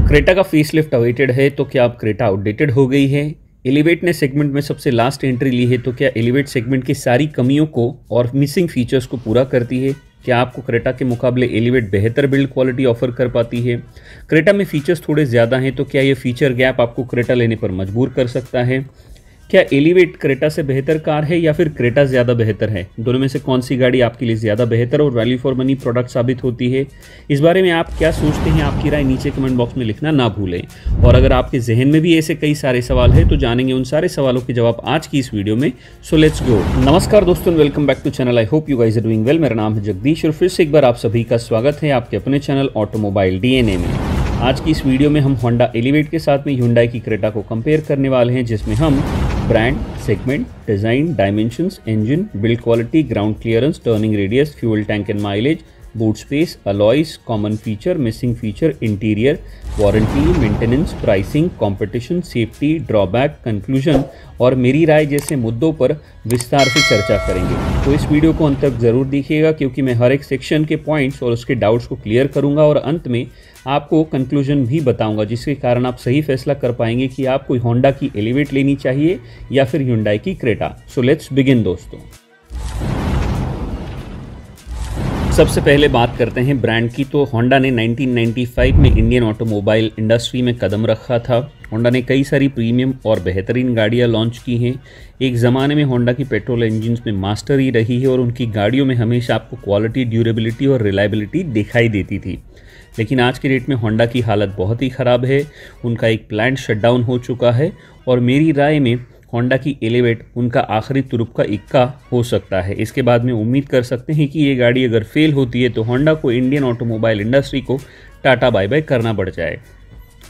Creta का facelift awaited है, तो क्या अब क्रेटा आउटडेटेड हो गई है? एलिवेट ने सेगमेंट में सबसे लास्ट एंट्री ली है, तो क्या एलिवेट सेगमेंट की सारी कमियों को और मिसिंग फीचर्स को पूरा करती है? क्या आपको क्रेटा के मुकाबले एलिवेट बेहतर बिल्ड क्वालिटी ऑफर कर पाती है? क्रेटा में फीचर्स थोड़े ज़्यादा हैं, तो क्या ये फीचर गैप आपको क्रेटा लेने पर मजबूर कर सकता है? क्या एलिवेट क्रेटा से बेहतर कार है या फिर क्रेटा ज़्यादा बेहतर है? दोनों में से कौन सी गाड़ी आपके लिए ज़्यादा बेहतर और वैल्यू फॉर मनी प्रोडक्ट साबित होती है? इस बारे में आप क्या सोचते हैं? आपकी राय नीचे कमेंट बॉक्स में लिखना ना भूलें। और अगर आपके जहन में भी ऐसे कई सारे सवाल हैं, तो जानेंगे उन सारे सवालों के जवाब आज की इस वीडियो में। So let's go. नमस्कार दोस्तों, welcome back to channel. I hope you guys are doing well. मेरा नाम है जगदीश और फिर से एक बार आप सभी का स्वागत है आपके अपने चैनल ऑटोमोबाइल डीएनए में। आज की इस वीडियो में हम होंडा एलिवेट के साथ में ह्युंडई की क्रेटा को कंपेयर करने वाले हैं, जिसमें हम brand, segment, design, dimensions, engine, build quality, ground clearance, turning radius, fuel tank and mileage, boot space, alloys, common feature, missing feature, interior, warranty, maintenance, pricing, competition, safety, drawback, conclusion और मेरी राय जैसे मुद्दों पर विस्तार से चर्चा करेंगे। तो इस वीडियो को अंत तक ज़रूर देखिएगा, क्योंकि मैं हर एक सेक्शन के पॉइंट्स और उसके डाउट्स को क्लियर करूंगा और अंत में आपको कंक्लूजन भी बताऊंगा, जिसके कारण आप सही फैसला कर पाएंगे कि आपको होंडा की एलिवेट लेनी चाहिए या फिर ह्युंडई की क्रेटा। सो लेट्स बिगिन दोस्तों। सबसे पहले बात करते हैं ब्रांड की। तो होंडा ने 1995 में इंडियन ऑटोमोबाइल इंडस्ट्री में कदम रखा था। होंडा ने कई सारी प्रीमियम और बेहतरीन गाड़ियां लॉन्च की हैं। एक ज़माने में होंडा की पेट्रोल इंजन्स में मास्टर ही रही है और उनकी गाड़ियों में हमेशा आपको क्वालिटी, ड्यूरेबिलिटी और रिलायबिलिटी दिखाई देती थी। लेकिन आज के डेट में होंडा की हालत बहुत ही ख़राब है। उनका एक प्लांट शटडाउन हो चुका है और मेरी राय में होंडा की एलिवेट उनका आखिरी तुरुप का इक्का हो सकता है। इसके बाद में उम्मीद कर सकते हैं कि ये गाड़ी अगर फेल होती है तो होंडा को इंडियन ऑटोमोबाइल इंडस्ट्री को टाटा बाय बाय करना पड़ जाए।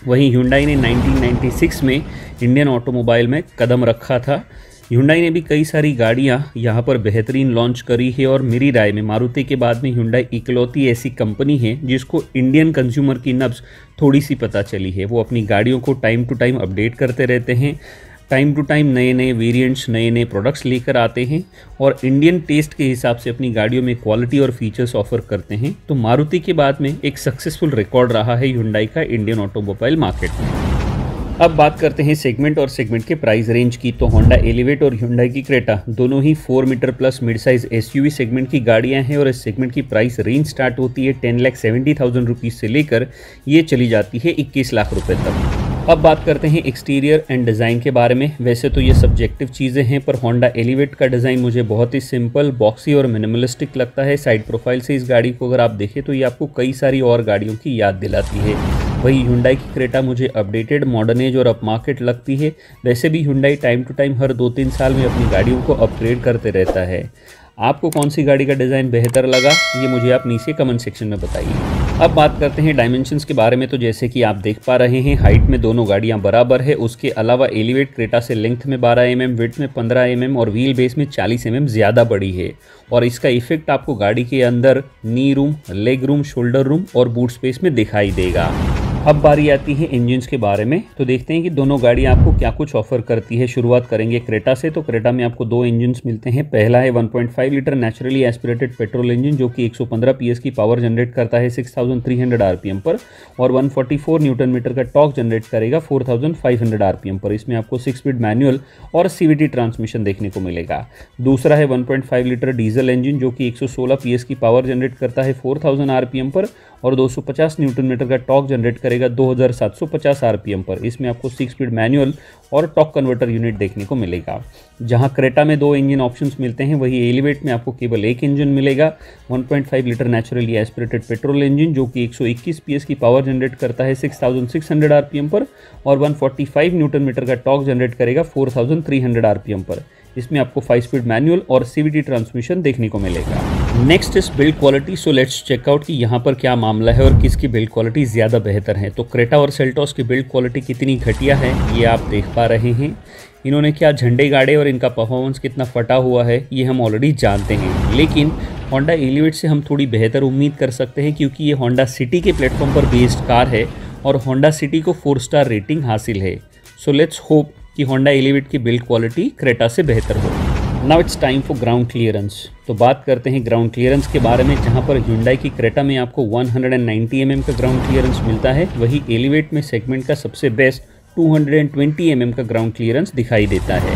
वहीं ह्युंडई ने 1996 में इंडियन ऑटोमोबाइल में कदम रखा था। ह्युंडई ने भी कई सारी गाड़ियां यहां पर बेहतरीन लॉन्च करी है और मेरी राय में मारुति के बाद में ह्युंडई इकलौती ऐसी कंपनी है जिसको इंडियन कंज्यूमर की नब्ज़ थोड़ी सी पता चली है। वो अपनी गाड़ियों को टाइम टू टाइम अपडेट करते रहते हैं, टाइम टू टाइम नए नए वेरिएंट्स, नए नए प्रोडक्ट्स लेकर आते हैं और इंडियन टेस्ट के हिसाब से अपनी गाड़ियों में क्वालिटी और फीचर्स ऑफर करते हैं। तो मारुति के बाद में एक सक्सेसफुल रिकॉर्ड रहा है ह्युंडई का इंडियन ऑटोमोबाइल मार्केट में। अब बात करते हैं सेगमेंट और सेगमेंट के प्राइस रेंज की। तो होंडा एलिवेट और ह्युंडई की क्रेटा दोनों ही 4 metre plus mid size SUV segment की गाड़ियां हैं और इस सेगमेंट की प्राइस रेंज स्टार्ट होती है 10,70,000 रुपीज़ से लेकर ये चली जाती है 21 लाख रुपए तक। अब बात करते हैं एक्सटीरियर एंड डिज़ाइन के बारे में। वैसे तो ये सब्जेक्टिव चीज़ें हैं, पर होंडा एलिवेट का डिज़ाइन मुझे बहुत ही सिंपल, बॉक्सी और मिनिमलिस्टिक लगता है। साइड प्रोफाइल से इस गाड़ी को अगर आप देखें तो ये आपको कई सारी और गाड़ियों की याद दिलाती है। वही ह्युंडई की क्रेटा मुझे अपडेटेड, मॉडर्न एज और अपमार्केट लगती है। वैसे भी ह्युंडई टाइम टू टाइम हर 2-3 साल में अपनी गाड़ियों को अपग्रेड करते रहता है। आपको कौन सी गाड़ी का डिज़ाइन बेहतर लगा, ये मुझे आप नीचे कमेंट सेक्शन में बताइए। अब बात करते हैं डायमेंशंस के बारे में। तो जैसे कि आप देख पा रहे हैं, हाइट में दोनों गाड़ियां बराबर है। उसके अलावा एलिवेट क्रेटा से लेंथ में 12 mm, विड्थ में 15 mm और व्हील बेस में 40 mm ज़्यादा बड़ी है और इसका इफेक्ट आपको गाड़ी के अंदर नी room, leg room, shoulder room और बूट स्पेस में दिखाई देगा। अब बारी आती है इंजन्स के बारे में। तो देखते हैं कि दोनों गाड़ियां आपको क्या कुछ ऑफर करती है। शुरुआत करेंगे क्रेटा से। तो क्रेटा में आपको 2 इंजन्स मिलते हैं। पहला है 1.5 litre naturally aspirated petrol engine, जो कि 115 PS की पावर जनरेट करता है 6300 RPM पर और 144 न्यूटन मीटर का टॉर्क जनरेट करेगा 4500 RPM पर। इसमें आपको 6 स्पीड मैनुअल और CVT ट्रांसमिशन देखने को मिलेगा। दूसरा है 1.5 लीटर डीजल इंजन, जो कि 116 PS की पावर जनरेट करता है 4000 RPM पर और 250 न्यूटन मीटर का टॉर्क जनरेट करेगा 2750 RPM पर। इसमें आपको 6 स्पीड मैनुअल और टॉर्क कन्वर्टर यूनिट देखने को मिलेगा। जहां क्रेटा में 2 इंजन ऑप्शंस मिलते हैं, वही एलिवेट में आपको केवल एक इंजन मिलेगा। 1.5 litre naturally aspirated petrol engine, जो कि 121 PS की पावर जनरेट करता है 6600 RPM पर और 145 न्यूटन मीटर का टॉर्क जनरेट करेगा 4300 RPM पर। इसमें आपको 5 स्पीड मैनुअल और CVT ट्रांसमिशन देखने को मिलेगा। Next is build quality. So let's check out कि यहाँ पर क्या मामला है और किसकी बिल्ड क्वालिटी ज़्यादा बेहतर है। तो क्रेटा और सेल्टोस की बिल्ड क्वालिटी कितनी घटिया है ये आप देख पा रहे हैं। इन्होंने क्या झंडे गाड़े और इनका परफॉर्मेंस कितना फटा हुआ है ये हम ऑलरेडी जानते हैं। लेकिन होंडा एलिवेट से हम थोड़ी बेहतर उम्मीद कर सकते हैं, क्योंकि ये होंडा सिटी के प्लेटफॉर्म पर बेस्ड कार है और होंडा सिटी को 4 स्टार रेटिंग हासिल है। सो लेट्स होप कि होंडा एलिवेट की बिल्ड क्वालिटी क्रेटा से बेहतर हो। Now it's time for ground clearance. तो बात करते हैं ग्राउंड क्लियरेंस के बारे में, जहां पर Hyundai की क्रेटा में आपको 190 mm का ग्राउंड क्लियरेंस मिलता है, वही एलिवेट में सेगमेंट का सबसे बेस्ट 220 mm का ग्राउंड क्लियरेंस दिखाई देता है।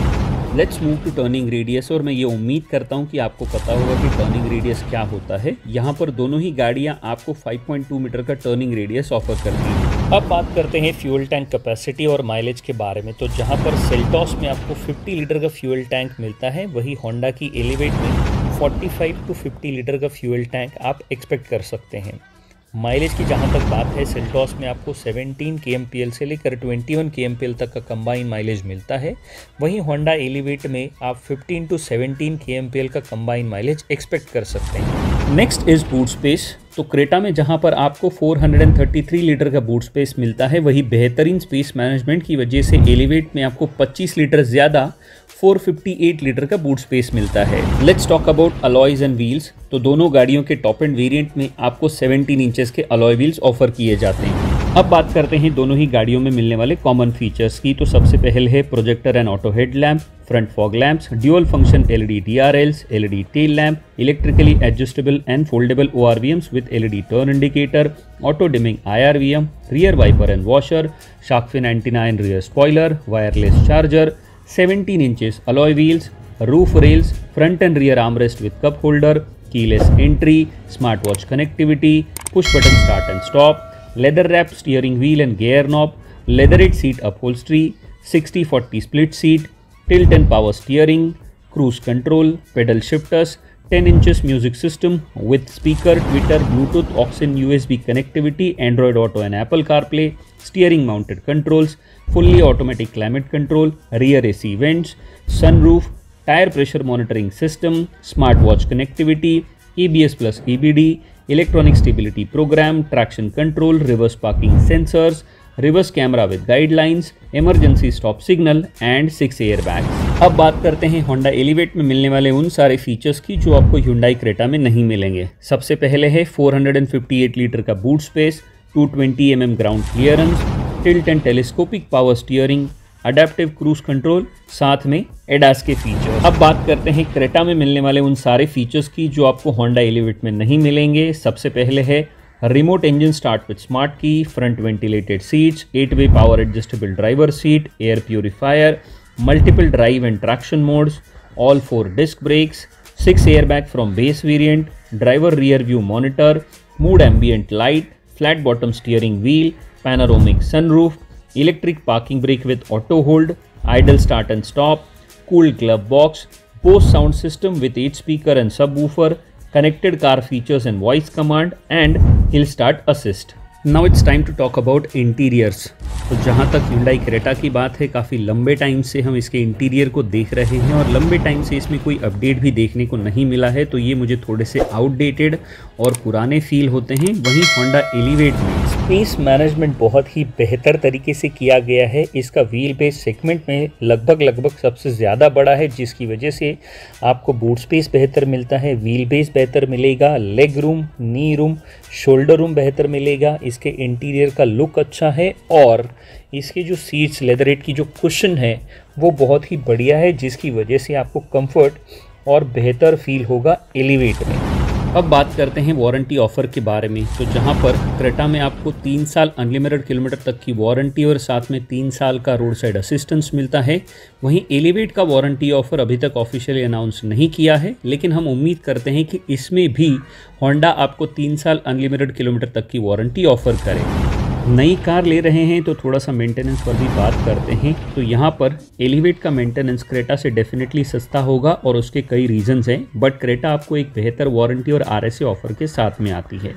Let's move to turning radius, और मैं ये उम्मीद करता हूँ कि आपको पता होगा कि टर्निंग रेडियस क्या होता है। यहाँ पर दोनों ही गाड़ियाँ आपको 5.2 मीटर का टर्निंग रेडियस ऑफर करती हैं। अब बात करते हैं फ्यूल टैंक कैपेसिटी और माइलेज के बारे में। तो जहाँ पर सेल्टॉस में आपको 50 लीटर का फ्यूल टैंक मिलता है, वही होंडा की एलिवेट में 45 टू 50 लीटर का फ्यूल टैंक आप एक्सपेक्ट कर सकते हैं। माइलेज की जहाँ तक बात है, सेल्टॉस में आपको 17 kmpl से लेकर 21 kmpl तक का कंबाइन माइलेज मिलता है, वहीं होंडा एलिवेट में आप 15 टू 17 kmpl का कंबाइन माइलेज एक्सपेक्ट कर सकते हैं। Next is boot space. तो क्रेटा में जहां पर आपको 433 लीटर का बूट स्पेस मिलता है, वही बेहतरीन स्पेस मैनेजमेंट की वजह से एलिवेट में आपको 25 लीटर ज़्यादा 458 लीटर का बूट स्पेस मिलता है। Let's talk about alloys and wheels. तो दोनों गाड़ियों के टॉप एंड वेरिएंट में आपको 17 इंचेस के अलॉय व्हील्स ऑफर किए जाते हैं। अब बात करते हैं दोनों ही गाड़ियों में मिलने वाले कॉमन फीचर्स की। तो सबसे पहले है projector and auto head lamp, front fog lamps, dual function LED DRLs, LED tail lamp, electrically adjustable and foldable ORVMs with LED turn indicator, auto dimming IRVM, rear wiper and washer, shark fin antenna and rear spoiler, wireless charger, 17 inches alloy wheels, roof rails, front and rear armrest with cup holder, keyless entry, smart watch connectivity, push button start and stop, leather wrapped steering wheel and gear knob, leatherette seat upholstery, 60/40 split seat, tilt and power steering, cruise control, pedal shifters, 10 inches music system with speaker, Twitter, Bluetooth, aux and USB connectivity, Android Auto and Apple CarPlay, steering mounted controls, fully automatic climate control, rear AC vents, sunroof, tire pressure monitoring system, smart watch connectivity, ABS plus EBD, electronic stability program, traction control, reverse parking sensors, reverse camera with guidelines, emergency stop signal and 6 airbags। अब बात करते हैं Honda elevate में मिलने वाले उन सारे features की जो आपको Hyundai क्रेटा में नहीं मिलेंगे। सबसे पहले है 458 लीटर का boot space, 220 mm ground clearance, tilt and telescopic power steering, adaptive cruise control, साथ में एडास के फीचर्स। अब बात करते हैं क्रेटा में मिलने वाले उन सारे फीचर्स की जो आपको होंडा एलिवेट में नहीं मिलेंगे। सबसे पहले है remote engine start with smart key, front ventilated seats, 8-way power adjustable driver seat, air purifier, multiple drive and traction modes, all 4 disc brakes, 6 airbag from base variant, driver rear view monitor, mood ambient light, flat bottom steering wheel, panoramic sunroof, electric parking brake with auto hold, idle start and stop, cooled glove box, Bose sound system with 8 speaker and subwoofer, connected car features and voice command and hill start assist। Now it's time to talk about interiors। तो जहाँ तक Hyundai Creta की बात है, काफ़ी लंबे time से हम इसके इंटीरियर को देख रहे हैं और लंबे टाइम से इसमें कोई अपडेट भी देखने को नहीं मिला है, तो ये मुझे थोड़े से आउटडेटेड और पुराने फील होते हैं। वहीं होंडा एलिवेट में स्पेस मैनेजमेंट बहुत ही बेहतर तरीके से किया गया है। इसका व्हील बेस सेगमेंट में लगभग सबसे ज़्यादा बड़ा है, जिसकी वजह से आपको बूट स्पेस बेहतर मिलता है, व्हील बेस बेहतर मिलेगा, लेग रूम, नी रूम, शोल्डर रूम बेहतर मिलेगा। इसके इंटीरियर का लुक अच्छा है और इसके जो सीट्स, लेदरेट की जो कुशन है वो बहुत ही बढ़िया है, जिसकी वजह से आपको कंफर्ट और बेहतर फील होगा एलिवेट में। अब बात करते हैं वारंटी ऑफर के बारे में। तो जहां पर क्रेटा में आपको 3 साल अनलिमिटेड किलोमीटर तक की वारंटी और साथ में 3 साल का रोड साइड असिस्टेंस मिलता है, वहीं एलिवेट का वारंटी ऑफर अभी तक ऑफिशियली अनाउंस नहीं किया है, लेकिन हम उम्मीद करते हैं कि इसमें भी होंडा आपको 3 साल अनलिमिटेड किलोमीटर तक की वारंटी ऑफर करे। नई कार ले रहे हैं तो थोड़ा सा मेंटेनेंस पर भी बात करते हैं। तो यहाँ पर एलिवेट का मेंटेनेंस क्रेटा से डेफिनेटली सस्ता होगा और उसके कई रीजंस हैं, बट क्रेटा आपको एक बेहतर वारंटी और आरएसए ऑफर के साथ में आती है।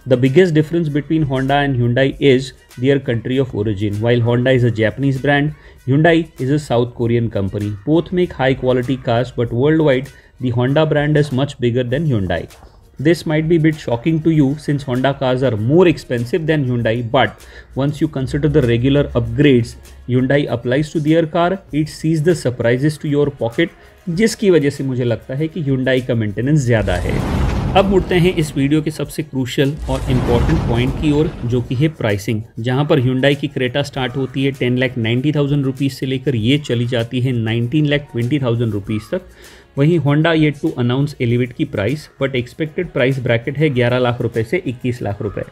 The biggest difference between Honda and Hyundai is their country of origin. While Honda is a Japanese brand, Hyundai is a South Korean company. Both make high quality cars, but worldwide the Honda brand is much bigger than Hyundai. This might be a bit shocking to you since Honda cars are more expensive than Hyundai, but once you consider the regular upgrades Hyundai applies to their car, it sees the surprises to your pocket, जिसकी वजह से मुझे लगता है कि Hyundai का maintenance ज़्यादा है। अब मुड़ते हैं इस वीडियो के सबसे क्रूशियल और इम्पॉर्टेंट पॉइंट की ओर, जो कि है प्राइसिंग, जहां पर Hyundai की क्रेटा स्टार्ट होती है 10,90,000 रुपीज़ से लेकर ये चली जाती है 19,20,000 रुपीज़ तक। वहीं Honda yet to announce Elevate की price, but expected price bracket है 11 लाख रुपए से 21 लाख रुपए।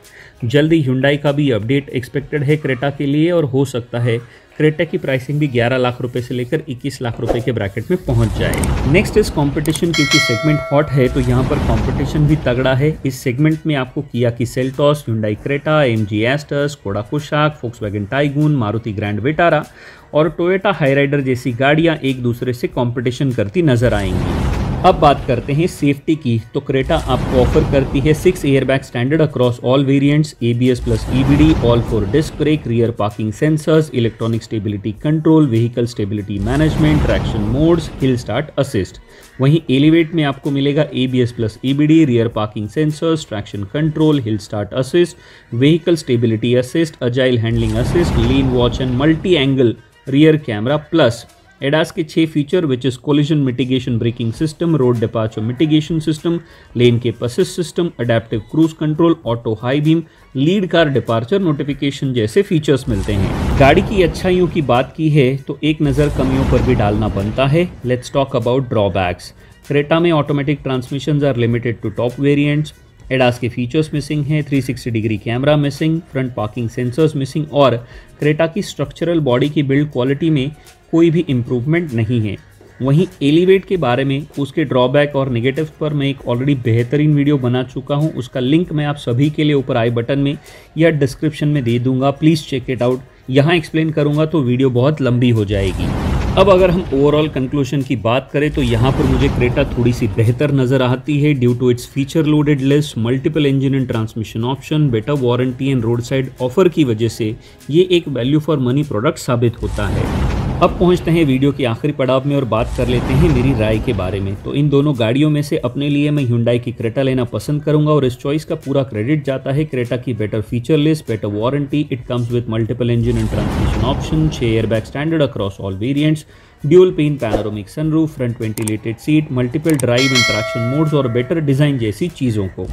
जल्दी Hyundai का भी अपडेट एक्सपेक्टेड है क्रेटा के लिए और हो सकता है क्रेटा की प्राइसिंग भी 11 लाख रुपए से लेकर 21 लाख रुपए के ब्रैकेट में पहुंच जाए। नेक्स्ट इज कंपटीशन, क्योंकि सेगमेंट हॉट है तो यहाँ पर कंपटीशन भी तगड़ा है। इस सेगमेंट में आपको किया की Seltos, Hyundai Creta, AMG Astor, Skoda Kushaq, Volkswagen Taigun, Maruti Grand Vitara और टोयोटा हाईराइडर जैसी गाड़ियां एक दूसरे से कंपटीशन करती नजर आएंगी। अब बात करते हैं सेफ्टी की, तो क्रेटा आपको ऑफर करती है 6 airbag standard across all variants, ABS plus EBD, all 4 disc brake, rear parking sensors, electronic stability control, vehicle stability management, traction modes, hill start assist. वहीं एलिवेट में आपको मिलेगा ABS plus EBD, rear parking sensors, traction control, hill start assist, vehicle stability assist, agile handling assist, lane watch and multi angle rear camera plus ADAS के 6 feature which is collision mitigation braking system, road departure mitigation system, लेन के assist system, adaptive cruise control, auto high beam, lead car departure notification जैसे features मिलते हैं। गाड़ी की अच्छाइयों की बात की है तो एक नज़र कमियों पर भी डालना बनता है। Let's talk about drawbacks. Creta में automatic transmissions are limited to top variants, ADAS के फीचर्स मिसिंग हैं, 360 degree camera missing, front parking sensors missing और क्रेटा की स्ट्रक्चरल बॉडी की बिल्ड क्वालिटी में कोई भी इम्प्रूवमेंट नहीं है। वहीं एलिवेट के बारे में, उसके ड्रॉबैक और नेगेटिव्स पर मैं एक ऑलरेडी बेहतरीन वीडियो बना चुका हूं, उसका लिंक मैं आप सभी के लिए ऊपर आई बटन में या डिस्क्रिप्शन में दे दूंगा, प्लीज़ चेक इट आउट। यहाँ एक्सप्लेन करूंगा तो वीडियो बहुत लंबी हो जाएगी। अब अगर हम ओवरऑल कंक्लूजन की बात करें तो यहाँ पर मुझे क्रेटा थोड़ी सी बेहतर नजर आती है due to its feature loaded list, multiple engine and transmission option, better warranty and road side offer की वजह से ये एक वैल्यू फॉर मनी प्रोडक्ट साबित होता है। अब पहुंचते हैं वीडियो के आखिरी पड़ाव में और बात कर लेते हैं मेरी राय के बारे में। तो इन दोनों गाड़ियों में से अपने लिए मैं Hyundai की क्रेटा लेना पसंद करूंगा और इस चॉइस का पूरा क्रेडिट जाता है क्रेटा की better feature list, better warranty, it comes with multiple engine and transmission option, 6 airbag standard across all variants, dual pane panoramic sunroof, front ventilated seat, multiple drive and traction modes और better design जैसी चीज़ों को।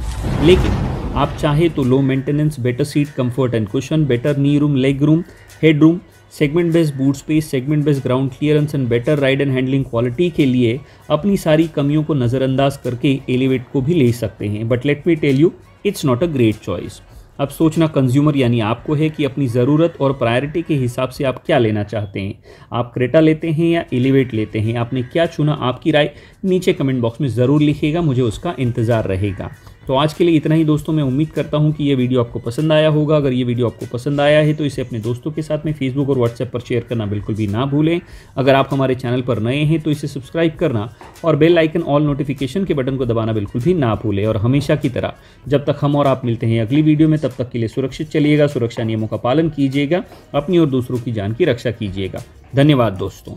लेकिन आप चाहे तो low maintenance, better seat comfort and cushion, better knee room, leg room, head room, segment based boot space, segment based ground clearance and better ride and handling quality के लिए अपनी सारी कमियों को नज़रअंदाज करके एलिवेट को भी ले सकते हैं। But let me tell you, it's not a great choice. अब सोचना कंज्यूमर यानी आपको है कि अपनी ज़रूरत और प्रायोरिटी के हिसाब से आप क्या लेना चाहते हैं। आप क्रेटा लेते हैं या एलिवेट लेते हैं, आपने क्या चुना, आपकी राय नीचे कमेंट बॉक्स में ज़रूर लिखिएगा, मुझे उसका इंतज़ार रहेगा। तो आज के लिए इतना ही दोस्तों। मैं उम्मीद करता हूं कि ये वीडियो आपको पसंद आया होगा। अगर ये वीडियो आपको पसंद आया है तो इसे अपने दोस्तों के साथ में फेसबुक और व्हाट्सएप पर शेयर करना बिल्कुल भी ना भूलें। अगर आप हमारे चैनल पर नए हैं तो इसे सब्सक्राइब करना और बेल आइकन ऑल नोटिफिकेशन के बटन को दबाना बिल्कुल भी ना भूलें। और हमेशा की तरह जब तक हम और आप मिलते हैं अगली वीडियो में, तब तक के लिए सुरक्षित चलिएगा, सुरक्षा नियमों का पालन कीजिएगा, अपनी और दूसरों की जान की रक्षा कीजिएगा। धन्यवाद दोस्तों।